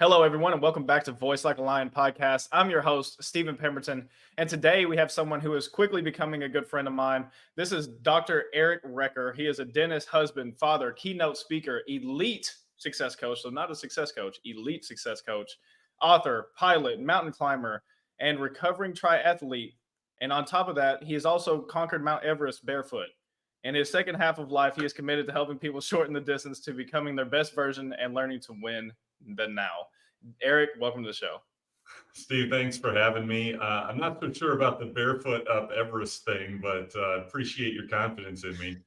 Hello, everyone, and welcome back to Voice Like a Lion podcast. I'm your host, Stephen Pemberton, and today we have someone who is quickly becoming a good friend of mine. This is Dr. Eric Recker. He is a dentist, husband, father, keynote speaker, elite success coach. So, not a success coach, elite success coach, author, pilot, mountain climber, and recovering triathlete. And on top of that, he has also conquered Mount Everest barefoot. In his second half of life, he is committed to helping people shorten the distance to becoming their best version and learning to win the now. Eric, welcome to the show. Steve, thanks for having me. I'm not so sure about the barefoot up Everest thing, but appreciate your confidence in me.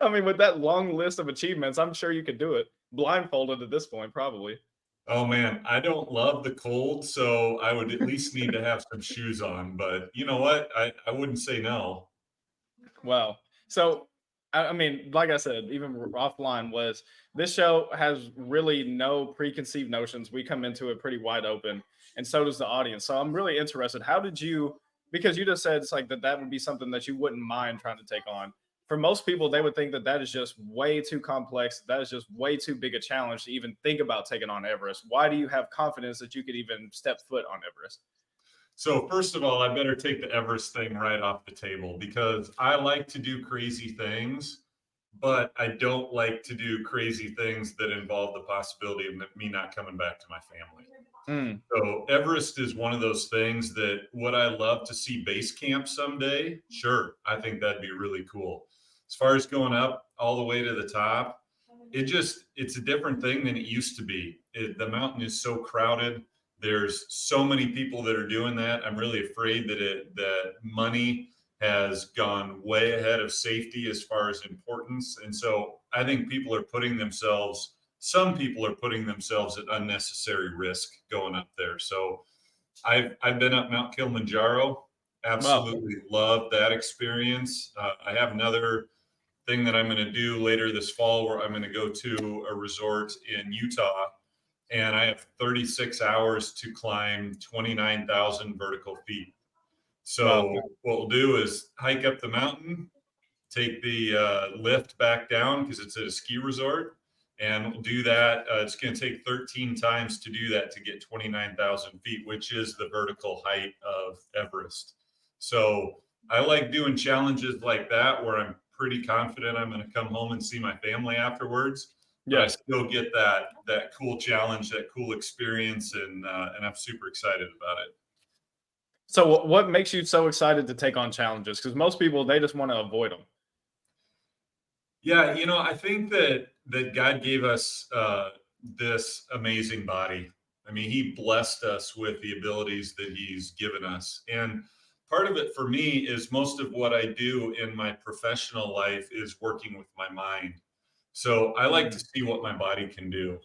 I mean, with that long list of achievements, I'm sure you could do it blindfolded at this point, probably. Oh man, I don't love the cold, so I would at least need to have some shoes on. But you know what? I wouldn't say no. Wow. So, I mean, like I said, even offline, was this show has really no preconceived notions. We come into it pretty wide open, and so does the audience. So I'm really interested. How did you? Because you just said it's like that would be something that you wouldn't mind trying to take on. For most people, they would think that that is just way too complex. That is just way too big a challenge to even think about taking on Everest. Why do you have confidence that you could even step foot on Everest? So first of all, I better take the Everest thing right off the table because I like to do crazy things, but I don't like to do crazy things that involve the possibility of me not coming back to my family. Mm, So Everest is one of those things that would I love to see base camp someday? Sure, I think that'd be really cool. As far as going up all the way to the top, it's a different thing than it used to be. The mountain is so crowded. There's so many people that are doing that. I'm really afraid that money has gone way ahead of safety as far as importance. And so I think some people are putting themselves at unnecessary risk going up there. So I've been up Mount Kilimanjaro. wow. Absolutely love that experience. I have another thing that I'm going to do later this fall where I'm going to go to a resort in Utah, and I have 36 hours to climb 29,000 vertical feet. Wow. So what we'll do is hike up the mountain, take the lift back down because it's at a ski resort. And we'll do that. It's going to take 13 times to do that to get 29,000 feet, which is the vertical height of Everest. So I like doing challenges like that where I'm pretty confident I'm going to come home and see my family afterwards. But I Yeah. still get that cool challenge, that cool experience, and I'm super excited about it. So what makes you so excited to take on challenges? Because most people they just want to avoid them. Yeah, I think that God gave us this amazing body. I mean, He blessed us with the abilities that He's given us, and part of it for me is most of what I do in my professional life is working with my mind. So I like to Mm, see what my body can do.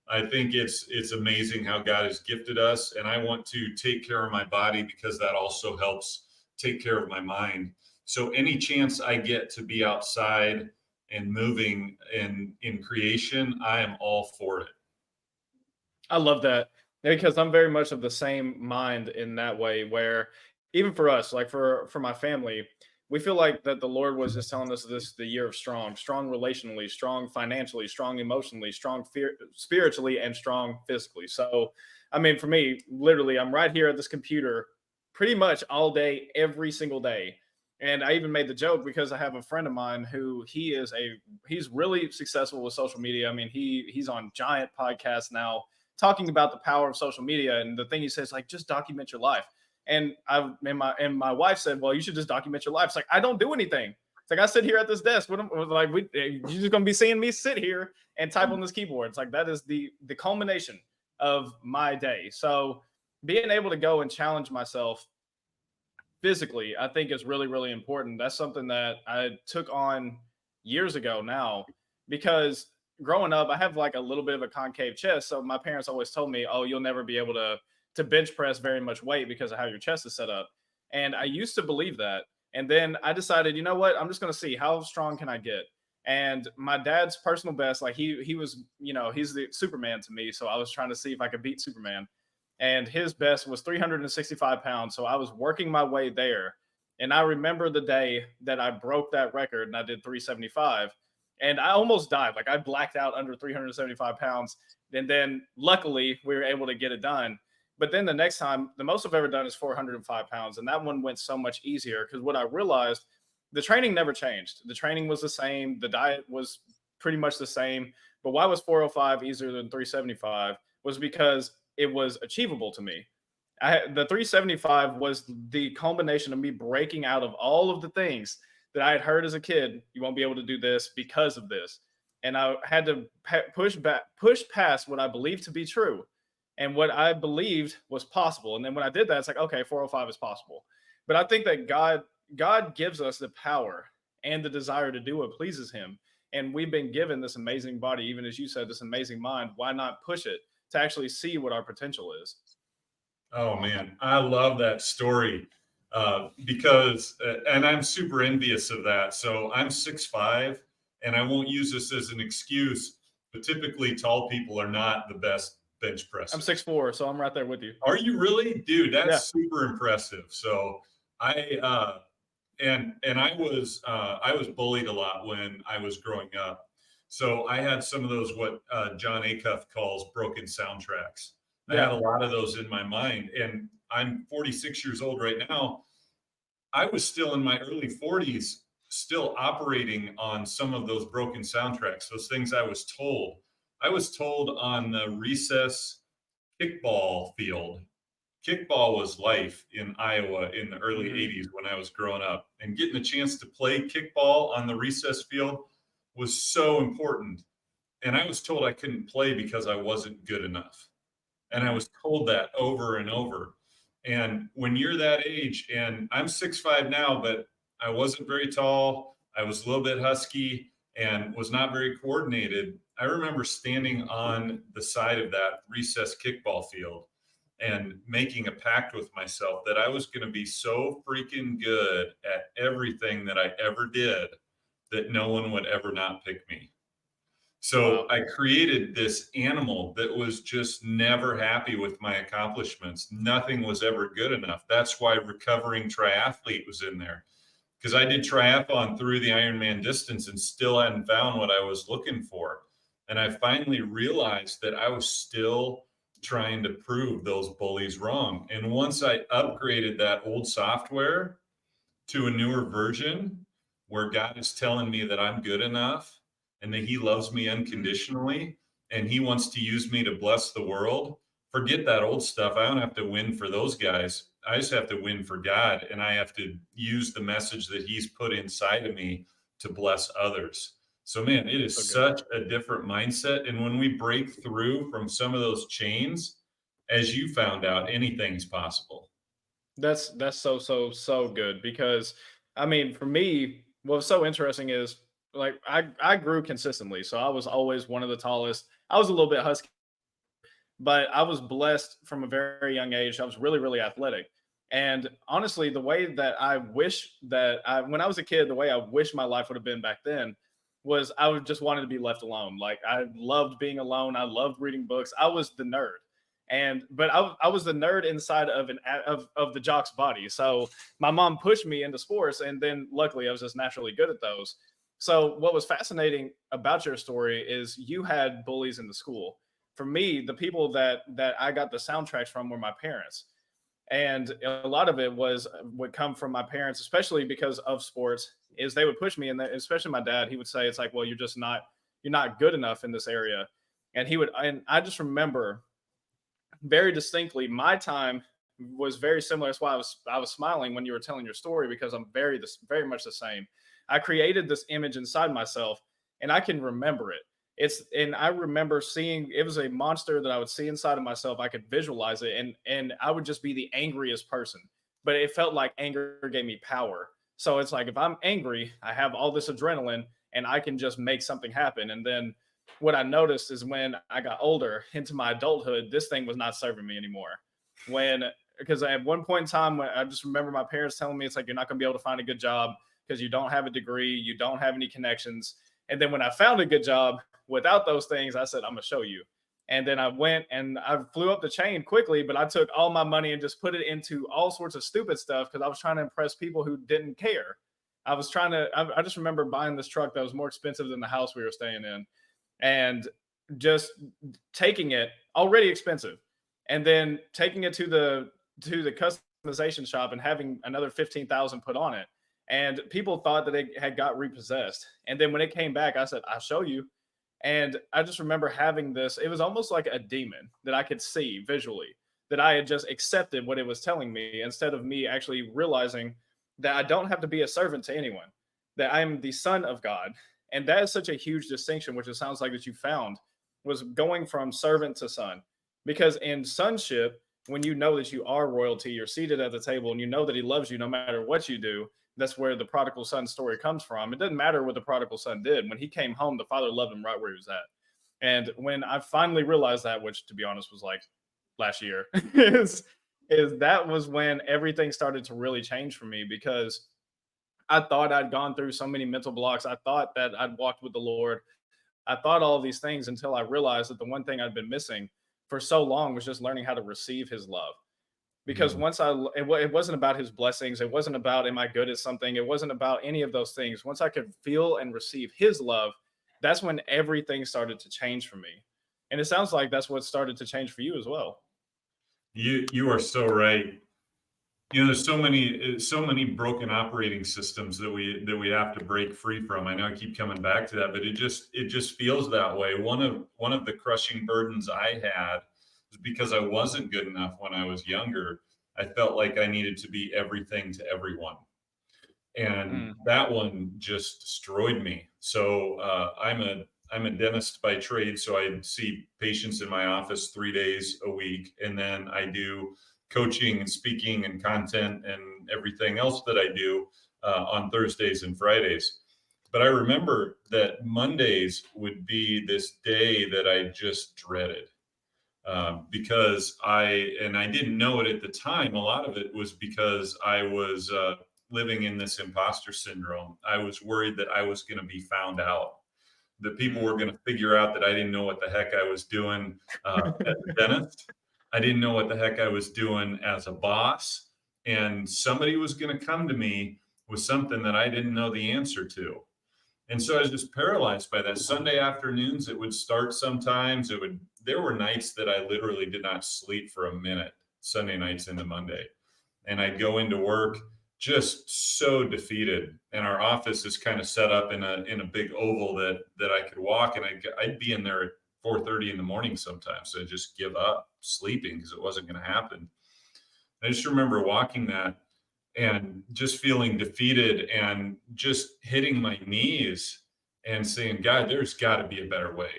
I think it's amazing how God has gifted us, and I want to take care of my body because that also helps take care of my mind. So any chance I get to be outside and moving in creation, I am all for it. I love that because I'm very much of the same mind in that way. Where even for us, like for my family, we feel like that the Lord was just telling us this the year of strong relationally, strong financially, strong emotionally, strong spiritually, and strong physically. So, I mean, for me, literally, I'm right here at this computer pretty much all day, every single day. And I even made the joke because I have a friend of mine who he's really successful with social media. I mean, he's on giant podcasts now talking about the power of social media. And the thing he says, like, just document your life. And my wife said, well, you should just document your life. It's like, I don't do anything. It's like, I sit here at this desk. You're just gonna be seeing me sit here and type on this keyboard. It's like that is the culmination of my day. So being able to go and challenge myself physically, I think is really, really important. That's something that I took on years ago now because growing up, I have like a little bit of a concave chest. So my parents always told me, oh, you'll never be able to bench press very much weight because of how your chest is set up. And I used to believe that. And then I decided, you know what? I'm just gonna see how strong can I get. And my dad's personal best, like he was, he's the Superman to me. So I was trying to see if I could beat Superman, and his best was 365 pounds. So I was working my way there. And I remember the day that I broke that record and I did 375. and I almost died. Like I blacked out under 375 pounds. And then luckily we were able to get it done. But then the next time, the most I've ever done is 405 pounds. And that one went so much easier because what I realized, the training never changed. The training was the same. The diet was pretty much the same. But why was 405 easier than 375 was because it was achievable to me. The 375 was the culmination of me breaking out of all of the things that I had heard as a kid. You won't be able to do this because of this, and I had to push past what I believed to be true, and what I believed was possible. And then when I did that, it's like, okay, 405 is possible. But I think that God gives us the power and the desire to do what pleases Him, and we've been given this amazing body, even as you said, this amazing mind. Why not push it to actually see what our potential is? Oh man, I love that story because, and I'm super envious of that. So I'm 6'5", and I won't use this as an excuse, but typically tall people are not the best bench I'm pressers. 6'4", so I'm right there with you. Are you really, dude? Yeah. That's super impressive. So I and I was bullied a lot when I was growing up. So I had some of those what John Acuff calls broken soundtracks. I had a Yeah. lot of those in my mind, and I'm 46 years old right now. I was still in my early 40s, still operating on some of those broken soundtracks, those things I was told. I was told on the recess kickball field. Kickball was life in Iowa in the early Hmm. 80s when I was growing up. And getting a chance to play kickball on the recess field was so important. And I was told I couldn't play because I wasn't good enough. And I Mm. was told that over and over. And when you're that age, and I'm 6'5" now, but I wasn't very tall. I was a little bit husky and was not very coordinated. I remember standing on the side of that recess kickball field and making a pact with myself that I was going to be so freaking good at everything that I ever did that no one would ever not pick me. So Wow. I created this animal that was just never happy with my accomplishments. Nothing was ever good enough. That's why recovering triathlete was in there because I did triathlon through the Ironman distance and still hadn't found what I was looking for. And I finally realized that I was still trying to prove those bullies wrong. And once I upgraded that old software to a newer version where God is telling me that I'm good enough and that He loves me unconditionally and He wants to use me to bless the world. Forget that old stuff. I don't have to win for those guys. I just have to win for God. And I have to use the message that He's put inside of me to bless others. So, man, it So is good. such a different mindset. And when we break through from some of those chains, as you found out, anything's possible. That's so good because I mean, for me, what's so interesting is like I grew consistently, so I was always one of the tallest. I was a little bit husky, but I was blessed from a very young age. I was really athletic. And honestly, the way that I wish that when I was a kid, the way I wish my life would have been back then was I would just wanted to be left alone. Like I loved being alone. I loved reading books. I was the nerd. And but I was the nerd inside of of the jock's body. So my mom pushed me into sports, and then luckily I was just naturally good at those. So what was fascinating about your story is you had bullies in the school. For me, the people that I got the soundtracks from were my parents, and a lot of it would come from my parents, especially because of sports. Is they would push me, and especially my dad. He would say, "It's like, well, you're not good enough in this area," and I just remember very distinctly my time was very similar. That's why I was smiling when you were telling your story because I'm very much the same. I created this image inside myself, and I can remember it. And I remember seeing it was a monster that I would see inside of myself. I could visualize it, and I would just be the angriest person. But it felt like anger gave me power. So it's like if I'm angry, I have all this adrenaline, and I can just make something happen. And then what I noticed is when I got older into my adulthood, this thing was not serving me anymore. When because at one point in time, when I just remember my parents telling me it's like you're not going to be able to find a good job because you don't have a degree, you don't have any connections. And then when I found a good job without those things, I said I'm gonna show you. And then I went and I flew up the chain quickly, but I took all my money and just put it into all sorts of stupid stuff because I was trying to impress people who didn't care. I was trying to, I just remember buying this truck that was more expensive than the house we were staying in, and just taking it, already expensive, and then taking it to the customization shop and having another 15,000 put on it. And people thought that it had got repossessed. And then when it came back, I said, I'll show you. And I just remember having this, it was almost like a demon that I could see visually, that I had just accepted what it was telling me instead of me actually realizing that I don't have to be a servant to anyone, that I am the son of God. And that is such a huge distinction, which it sounds like that you found, was going from servant to son. Because in sonship, when you know that you are royalty, you're seated at the table and you know that he loves you no matter what you do. That's where the prodigal son story comes from. It doesn't matter what the prodigal son did. When he came home, the father loved him right where he was at. And when I finally realized that, which to be honest was like last year, is that was when everything started to really change for me, because I thought I'd gone through so many mental blocks. I thought that I'd walked with the Lord. I thought all of these things until I realized that the one thing I'd been missing for so long was just learning how to receive his love. Because Mm. once it wasn't about his blessings. It wasn't about, am I good at something? It wasn't about any of those things. Once I could feel and receive his love, that's when everything started to change for me. And it sounds like that's what started to change for you as well. You are so right. There's so many broken operating systems that we have to break free from. I know I keep coming back to that, but it just feels that way. One of the crushing burdens I had is because I wasn't good enough when I was younger. I felt like I needed to be everything to everyone, and Mm, that one just destroyed me. So I'm a dentist by trade, so I see patients in my office 3 days a week, and then I do coaching and speaking and content and everything else that I do on Thursdays and Fridays. But I remember that Mondays would be this day that I just dreaded, because I didn't know it at the time. A lot of it was because I was living in this imposter syndrome. I was worried that I was going to be found out, that people were mm. going to figure out that I didn't know what the heck I was doing as a dentist. I didn't know what the heck I was doing as a boss. And somebody was going to come to me with something that I didn't know the answer to. And so I was just paralyzed by that. Sunday afternoons, it would start sometimes. There were nights that I literally did not sleep for a minute, Sunday nights into Monday. And I'd go into work just so defeated. And our office is kind of set up in a big oval that I could walk, and I'd be in there at 4:30 in the morning sometimes. So I'd just give up sleeping because it wasn't going to happen. I just remember walking that and just feeling defeated and just hitting my knees and saying, God, there's got to be a better way.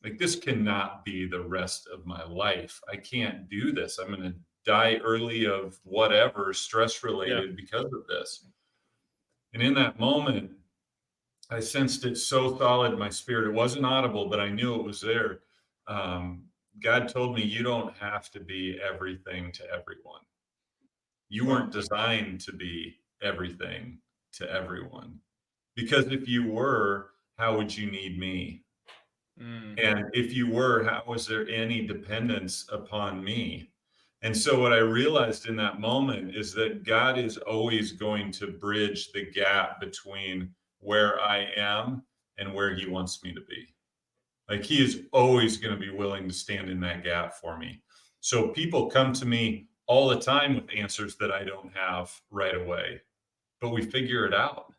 Like, this cannot be the rest of my life. I can't do this. I'm going to die early of whatever stress Yeah. related because of this. And in that moment, I sensed it so solid in my spirit. It wasn't audible, but I knew it was there. Um, God told me, you don't have to be everything to everyone. You weren't Wow. designed to be everything to everyone. Because if you were, how would you need me? Mm, And if you were, how was there any dependence upon me? And so, what I realized in that moment is that God is always going to bridge the gap between where I am and where He wants me to be. Like, He is always going to be willing to stand in that gap for me. So people come to me all the time with answers that I don't have right away, but we figure it out.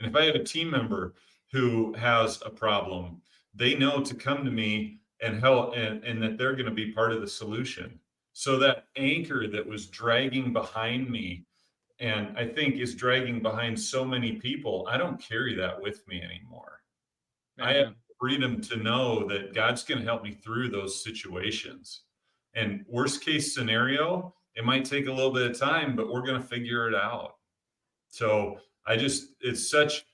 And if I have a team member who has a problem, they know to come to me and help, and that they're going to be part of the solution. So that anchor that was dragging behind me, and I think is dragging behind so many people, I don't carry that with me anymore. I have amen. freedom to know that God's going to help me through those situations. And worst case scenario, it might take a little bit of time, but we're going to figure it out. So it's such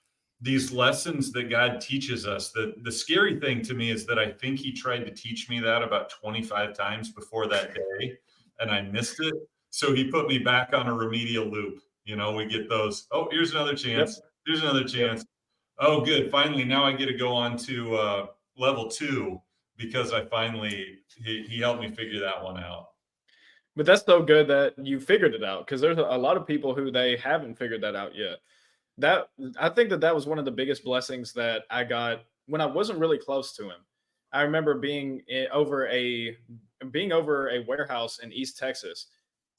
these lessons that God teaches us. The scary thing to me is that I think He tried to teach me that about 25 times before that day, and I missed it. So He put me back on a remedial loop. We get those, oh, here's another Yep. chance. Here's another Yep. chance. Oh, good. Finally, now I get to go on to level two because he helped me figure that one out. But that's so good that you figured it out, because there's a lot of people who they haven't figured that out yet. that I think that that was one of the biggest blessings that I got when I wasn't really close to him. I remember being over a warehouse in East Texas,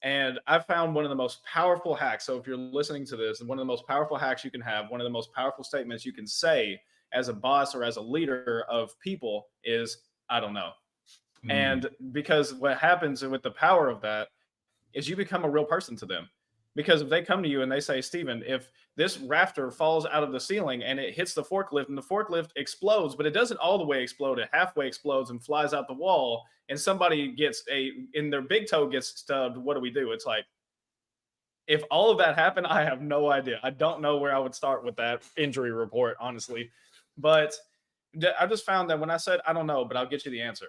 and I found one of the most powerful hacks. So if you're listening to this, one of the most powerful hacks you can have, one of the most powerful statements you can say as a boss or as a leader of people is, "I don't know." Mm. And because what happens with the power of that is you become a real person to them. Because if they come to you and they say, Steven, if this rafter falls out of the ceiling and it hits the forklift and the forklift explodes, but it doesn't all the way explode, it halfway explodes and flies out the wall, and somebody gets in their big toe gets stubbed, what do we do? It's like, if all of that happened, I have no idea. I don't know where I would start with that injury report, honestly. But I just found that when I said, I don't know, but I'll get you the answer,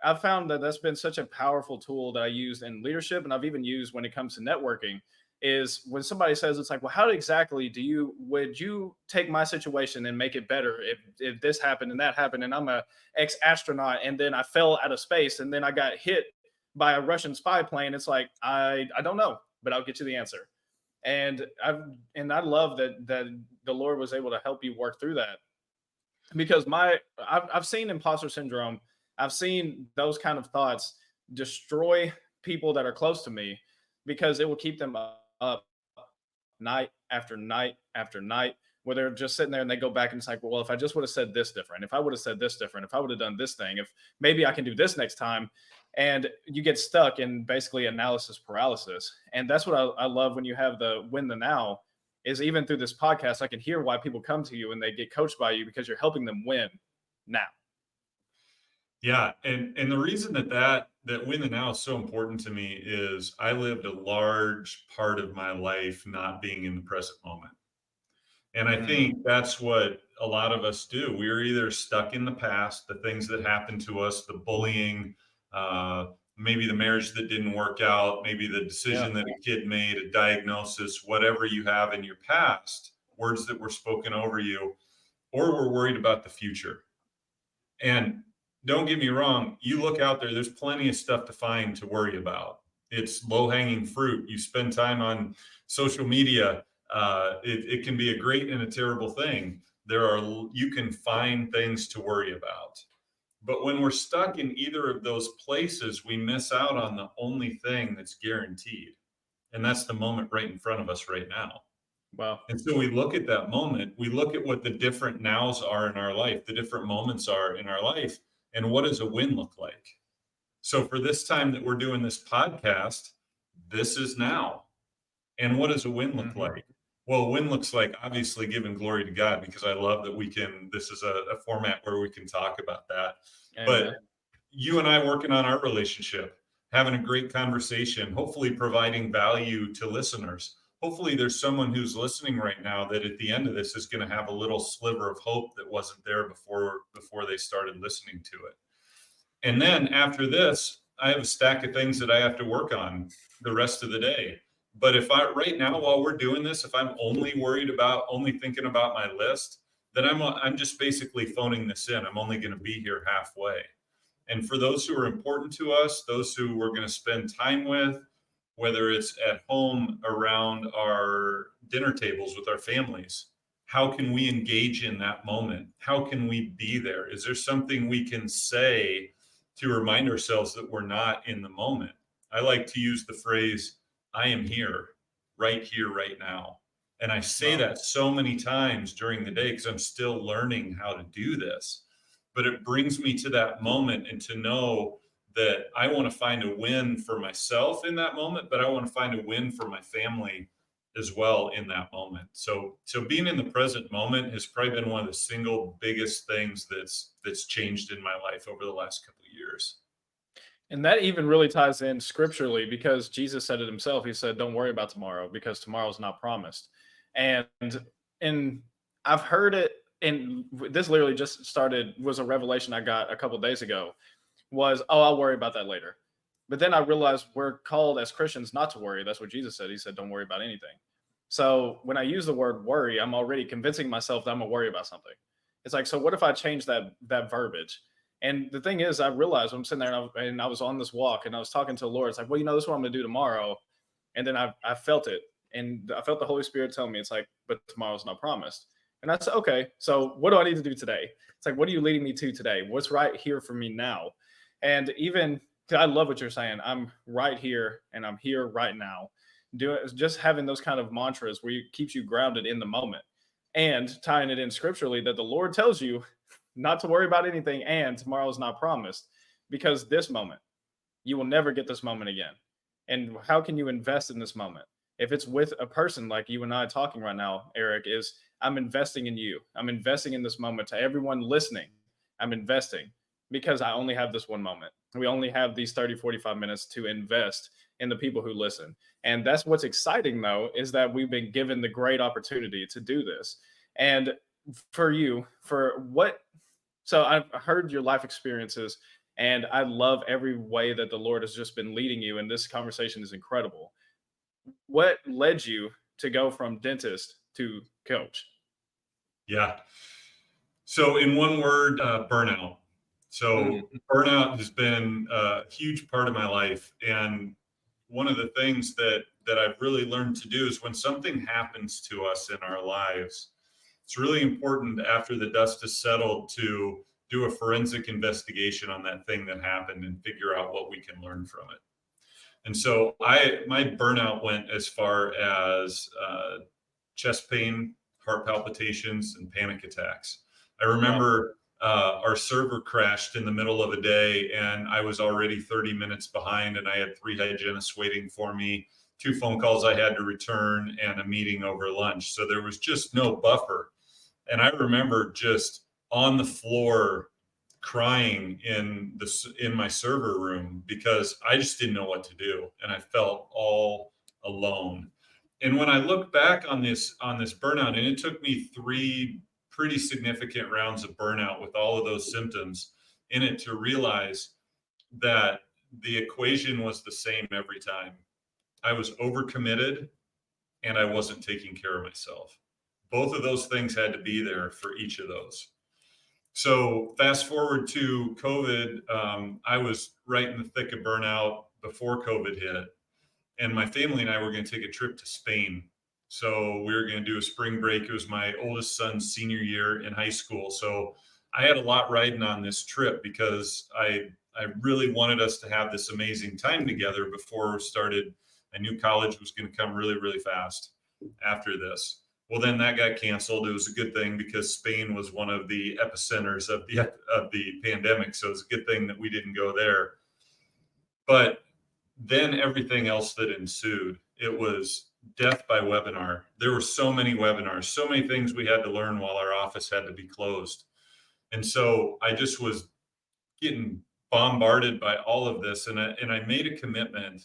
I've found that that's been such a powerful tool that I use in leadership, and I've even used when it comes to networking. Is when somebody says, it's like, well, how exactly would you take my situation and make it better if this happened and that happened and I'm a ex astronaut and then I fell out of space and then I got hit by a Russian spy plane? It's like, I don't know, but I'll get you the answer. And I love that the Lord was able to help you work through that, because I've seen imposter syndrome. I've seen those kind of thoughts destroy people that are close to me, because it will keep them up night after night after night, where they're just sitting there and they go back and it's like, well, if I just would have said this different, if I would have said this different, if I would have done this thing, if maybe I can do this next time. And you get stuck in basically analysis paralysis. And that's what I love when you have the win the now, is even through this podcast, I can hear why people come to you and they get coached by you, because you're helping them win now. Yeah, and the reason that win the now is so important to me is I lived a large part of my life not being in the present moment. And I Mm, think that's what a lot of us do. We're either stuck in the past, the things that happened to us, the bullying, uh, maybe the marriage that didn't work out, maybe the yeah. decision that a kid made, a diagnosis, whatever you have in your past, words that were spoken over you, or we're worried about the future. And don't get me wrong, you look out there, there's plenty of stuff to find to worry about. It's low hanging fruit. You spend time on social media. It can be a great and a terrible thing. You can find things to worry about. But when we're stuck in either of those places, we miss out on the only thing that's guaranteed. And that's the moment right in front of us right now. Well, And so we look at that moment, we look at what the different nows are in our life, the different moments are in our life, and what does a win look like? So for this time that we're doing this podcast, this is now. And what does a win look hmm, like? Well, a win looks like obviously giving glory to God, because I love that this is a format where we can talk about that. But amen. you and I working on our relationship, having a great conversation, hopefully providing value to listeners. Hopefully, there's someone who's listening right now that at the end of this is going to have a little sliver of hope that wasn't there before they started listening to it. And then after this, I have a stack of things that I have to work on the rest of the day. But if I right now while we're doing this, if I'm only thinking about my list, then I'm just basically phoning this in. I'm only going to be here halfway. And for those who are important to us, those who we're going to spend time with, whether it's at home around our dinner tables with our families, how can we engage in that moment? How can we be there? Is there something we can say to remind ourselves that we're not in the moment? I like to use the phrase, I am here, right now. And I say Well, that so many times during the day because I'm still learning how to do this. But it brings me to that moment and to know that I want to find a win for myself in that moment, but I want to find a win for my family as well in that moment. So being in the present moment has probably been one of the single biggest things that's changed in my life over the last couple of years. and that even really ties in scripturally, because Jesus said it himself. He said, "Don't worry about tomorrow, because tomorrow's not promised." And and I've heard it, and this literally just started was a revelation I got a couple days ago. Was, oh, I'll worry about that later. But then I realized we're called as Christians not to worry. That's what Jesus said. He said, "Don't worry about anything." So when I use the word worry, I'm already convincing myself that I'm gonna worry about something. It's like, so what if I change that verbiage? And the thing is, I realized I'm sitting there and I was on this walk and I was talking to the Lord. It's like, well, this is what I'm gonna do tomorrow. And then I felt it. And I felt the Holy Spirit tell me, it's like, but tomorrow's not promised. And I said, okay, so what do I need to do today? It's like, what are you leading me to today? What's right here for me now? And even, I love what you're saying. I'm right here and I'm here right now. Do it, just having those kind of mantras where you keeps you grounded in the moment, and tying it in scripturally that the Lord tells you not to worry about anything and tomorrow is not promised, because this moment, you will never get this moment again. And how can you invest in this moment? If it's with a person like you and I talking right now, Eric, is I'm investing in you. I'm investing in this moment. To everyone listening, I'm investing, because I only have this one moment. We only have these 30, 45 minutes to invest in the people who listen. And that's what's exciting, though, is that we've been given the great opportunity to do this. And for you, for what, so I've heard your life experiences, and I love every way that the Lord has just been leading you. And this conversation is incredible. What led you to go from dentist to coach? Yeah. So in one word, burnout. Mm, So burnout has been a huge part of my life. And one of the things that I've really learned to do is when something happens to us in our lives, it's really important after the dust is settled to do a forensic investigation on that thing that happened and figure out what we can learn from it. And so my burnout went as far as chest pain, heart palpitations, and panic attacks. I wow. remember our server crashed in the middle of a day, and I was already 30 minutes behind, and I had 3 hygienists waiting for me, 2 phone calls I had to return, and a meeting over lunch. So there was just no buffer. And I remember just on the floor crying in my server room because I just didn't know what to do, and I felt all alone. And when I look back on this burnout, and it took me 3 pretty significant rounds of burnout with all of those symptoms in it to realize that the equation was the same every time. I was overcommitted and I wasn't taking care of myself. Both of those things had to be there for each of those. So fast forward to COVID, I was right in the thick of burnout before COVID hit, and my family and I were going to take a trip to Spain. So we were going to do a spring break. It was my oldest son's senior year in high school, so I had a lot riding on this trip because I really wanted us to have this amazing time together before we started. I knew college was going to come really, really fast after this. Well, then that got canceled. It was a good thing because Spain was one of the epicenters of the pandemic, so it's a good thing that we didn't go there. But then everything else that ensued, it was death by webinar. There were so many webinars, so many things we had to learn while our office had to be closed. And so I just was getting bombarded by all of this. And I made a commitment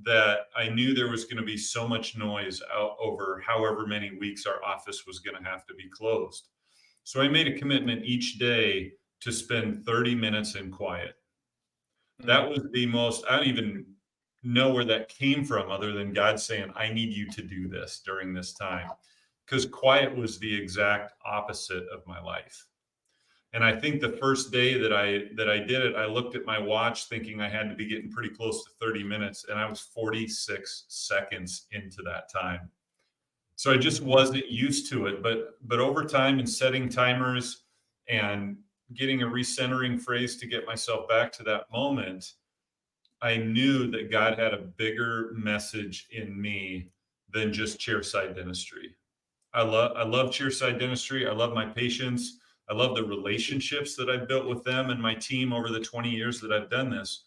that I knew there was going to be so much noise out over however many weeks our office was going to have to be closed. So I made a commitment each day to spend 30 minutes in quiet. Mm, That was the most, I don't even know where that came from other than God saying, I need you to do this during this time. Because quiet was the exact opposite of my life. And I think the first day that I did it, I looked at my watch thinking I had to be getting pretty close to 30 minutes, and I was 46 seconds into that time. So I just wasn't used to it. But over time and setting timers and getting a recentering phrase to get myself back to that moment, I knew that God had a bigger message in me than just chairside dentistry. I love chairside dentistry. I love my patients. I love the relationships that I've built with them and my team over the 20 years that I've done this.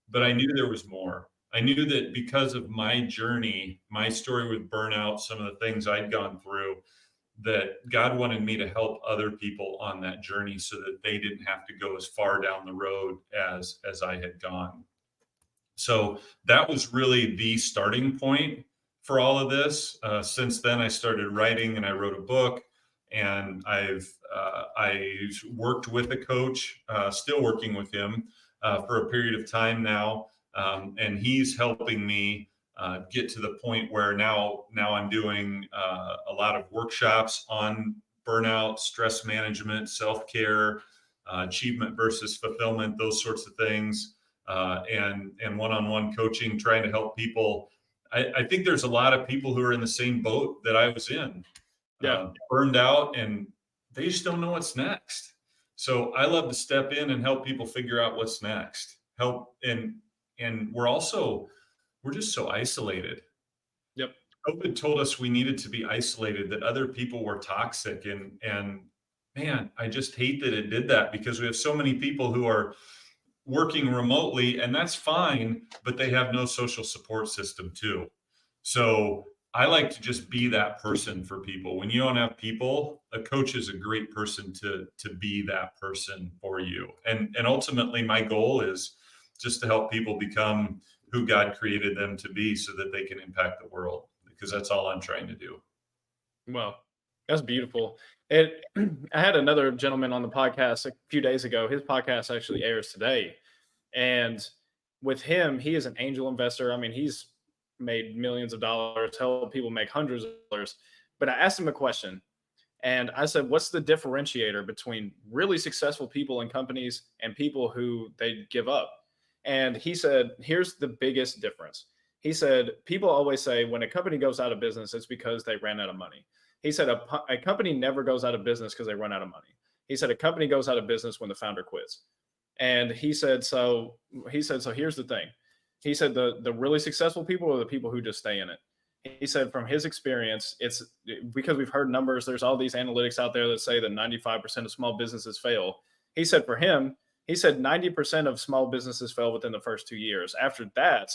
But I yeah. knew there was more. I knew that because of my journey, my story with burnout, some of the things I'd gone through, that God wanted me to help other people on that journey so that they didn't have to go as far down the road as I had gone. So that was really the starting point for all of this. Since then, I started writing and I wrote a book, and I worked with a coach, still working with him for a period of time now, and he's helping me get to the point where now I'm doing a lot of workshops on burnout, stress management, self care, achievement versus fulfillment, those sorts of things, and one-on-one coaching, trying to help people I think there's a lot of people who are in the same boat that I was in, Yeah. burned out, and they just don't know what's next. So I love to step in and help people figure out what's next. Help, and we're just so isolated. Yep. COVID told us we needed to be isolated, that other people were toxic, and man, I just hate that it did that, because we have so many people who are working remotely, and that's fine, but they have no social support system too. So I like to just be that person for people. When you don't have people, a coach is a great person to be that person for you. And ultimately my goal is just to help people become who God created them to be, so that they can impact the world, because that's all I'm trying to do. Well, that's beautiful. It I had another gentleman on the podcast a few days ago. His podcast actually airs today. And with him, he is an angel investor. I mean, he's made millions of dollars, helped people make hundreds of dollars. But I asked him a question and I said, what's the differentiator between really successful people and companies and people who they give up? And he said, here's the biggest difference. He said, people always say when a company goes out of business, it's because they ran out of money. He said, a company never goes out of business because they run out of money. He said, a company goes out of business when the founder quits. And so here's the thing. He said the really successful people are the people who just stay in it. He said from his experience, it's because we've heard numbers, there's all these analytics out there that say that 95% of small businesses fail. He said for him, he said 90% of small businesses fail within the first 2 years. After that,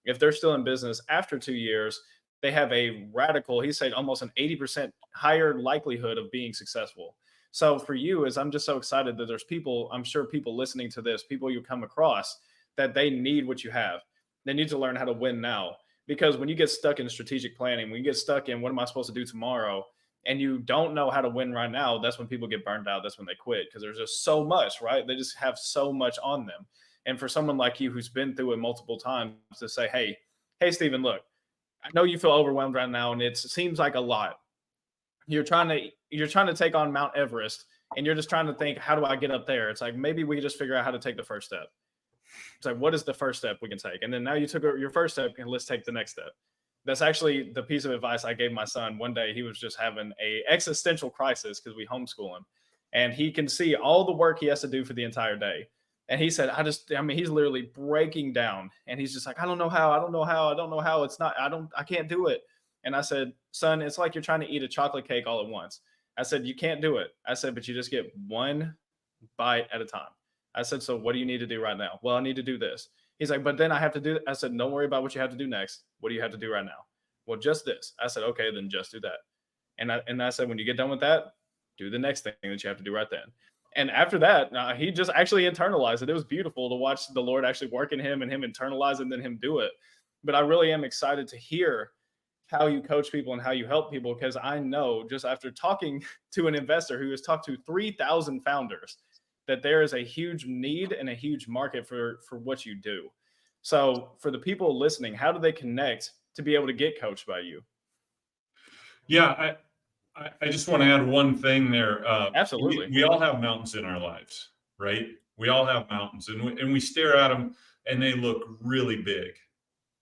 if they're still in business after 2 years, they have a radical, he said almost an 80% higher likelihood of being successful. So for you, is I'm just so excited that there's people, I'm sure people listening to this, people you come across, that they need what you have. They need to learn how to win now. Because when you get stuck in strategic planning, when you get stuck in what am I supposed to do tomorrow, and you don't know how to win right now, that's when people get burned out. That's when they quit because there's just so much, right? They just have so much on them. And for someone like you who's been through it multiple times to say, hey, Stephen, look, I know you feel overwhelmed right now, and it seems like a lot. You're trying to take on Mount Everest, and you're just trying to think, how do I get up there? It's like maybe we just figure out how to take the first step. It's like, what is the first step we can take? And then now you took your first step, and let's take the next step. That's actually the piece of advice I gave my son. One day he was just having a existential crisis because we homeschool him, and he can see all the work he has to do for the entire day. And he said, I mean, he's literally breaking down, and he's just like, I don't know how, I don't know how, I don't know how. It's not, I can't do it. And I said, son, it's like you're trying to eat a chocolate cake all at once. I said, you can't do it. I said, but you just get one bite at a time. I said, so what do you need to do right now? Well, I need to do this. He's like, but then I have to do it. I said, don't worry about what you have to do next. What do you have to do right now? Well, just this. I said, okay, then just do that. And I said, when you get done with that, do the next thing that you have to do right then. And after that, he just actually internalized it. It was beautiful to watch the Lord actually work in him and him internalize it and then him do it. But I really am excited to hear how you coach people and how you help people, because I know just after talking to an investor who has talked to 3,000 founders that there is a huge need and a huge market for what you do. So for the people listening, how do they connect to be able to get coached by you? Yeah, I just want to add one thing there. Absolutely. We all have mountains in our lives, right? We all have mountains, and we stare at them, and they look really big.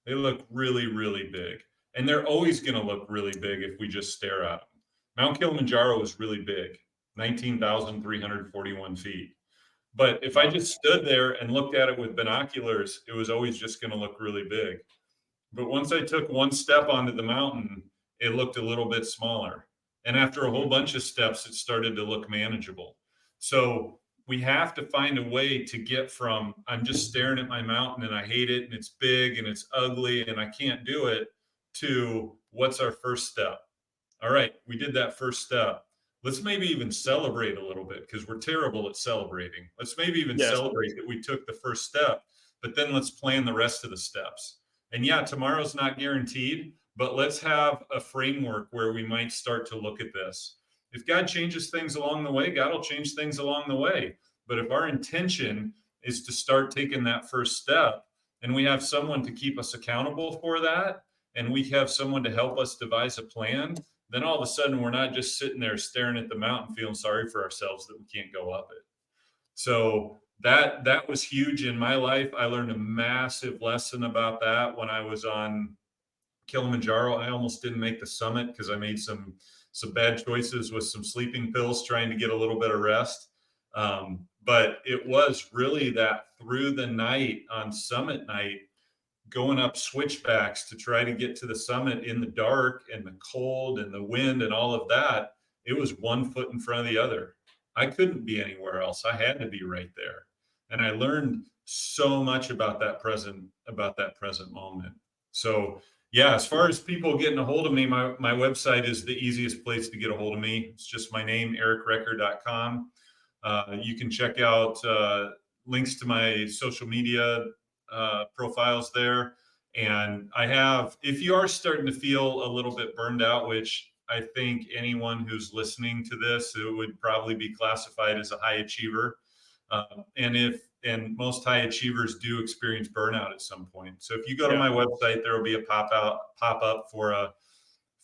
They look really, really big. And they're always going to look really big if we just stare at them. Mount Kilimanjaro is really big, 19,341 feet. But if I just stood there and looked at it with binoculars, it was always just going to look really big. But once I took one step onto the mountain, it looked a little bit smaller. And after a whole bunch of steps, it started to look manageable. So we have to find a way to get from I'm just staring at my mountain and I hate it and it's big and it's ugly and I can't do it, to what's our first step? All right, we did that first step. Let's maybe even celebrate a little bit, because we're terrible at celebrating. Let's maybe even Yes. celebrate that we took the first step, but then let's plan the rest of the steps. And yeah, tomorrow's not guaranteed, but let's have a framework where we might start to look at this. If God changes things along the way, God will change things along the way. But if our intention is to start taking that first step, and we have someone to keep us accountable for that, and we have someone to help us devise a plan, then all of a sudden we're not just sitting there staring at the mountain feeling sorry for ourselves that we can't go up it. So that was huge in my life. I learned a massive lesson about that when I was on Kilimanjaro. I almost didn't make the summit because I made some bad choices with some sleeping pills trying to get a little bit of rest. But it was really that through the night on summit night, going up switchbacks to try to get to the summit in the dark and the cold and the wind and all of that, it was one foot in front of the other. I couldn't be anywhere else. I had to be right there. And I learned so much about that present moment. So yeah, as far as people getting a hold of me, my website is the easiest place to get a hold of me. It's just my name, ericrecker.com. You can check out links to my social media profiles there. And I have, if you are starting to feel a little bit burned out, which I think anyone who's listening to this, it would probably be classified as a high achiever. And most high achievers do experience burnout at some point. So if you go to my website, there will be a pop up for a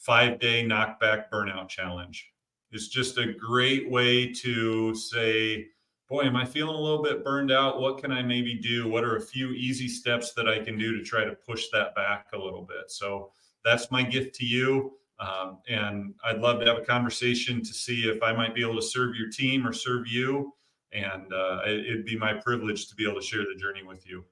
5-day knockback burnout challenge. It's just a great way to say, boy, am I feeling a little bit burned out? What can I maybe do? What are a few easy steps that I can do to try to push that back a little bit? So that's my gift to you. And I'd love to have a conversation to see if I might be able to serve your team or serve you. And it'd be my privilege to be able to share the journey with you.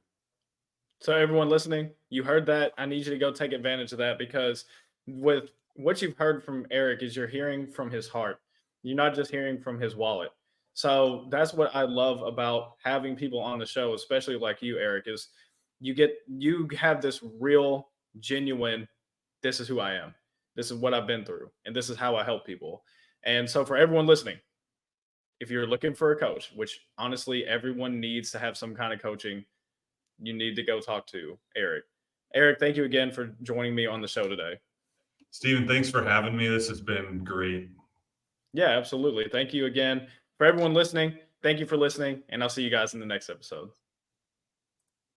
So everyone listening, you heard that. I need you to go take advantage of that, because with what you've heard from Eric is you're hearing from his heart. You're not just hearing from his wallet. So that's what I love about having people on the show, especially like you, Eric, is you have this real, genuine, this is who I am. This is what I've been through, and this is how I help people. And so for everyone listening, if you're looking for a coach, which honestly everyone needs to have some kind of coaching, you need to go talk to Eric. Eric, thank you again for joining me on the show today. Stephen, thanks for having me. This has been great. Yeah, absolutely. Thank you again. For everyone listening, thank you for listening, and I'll see you guys in the next episode.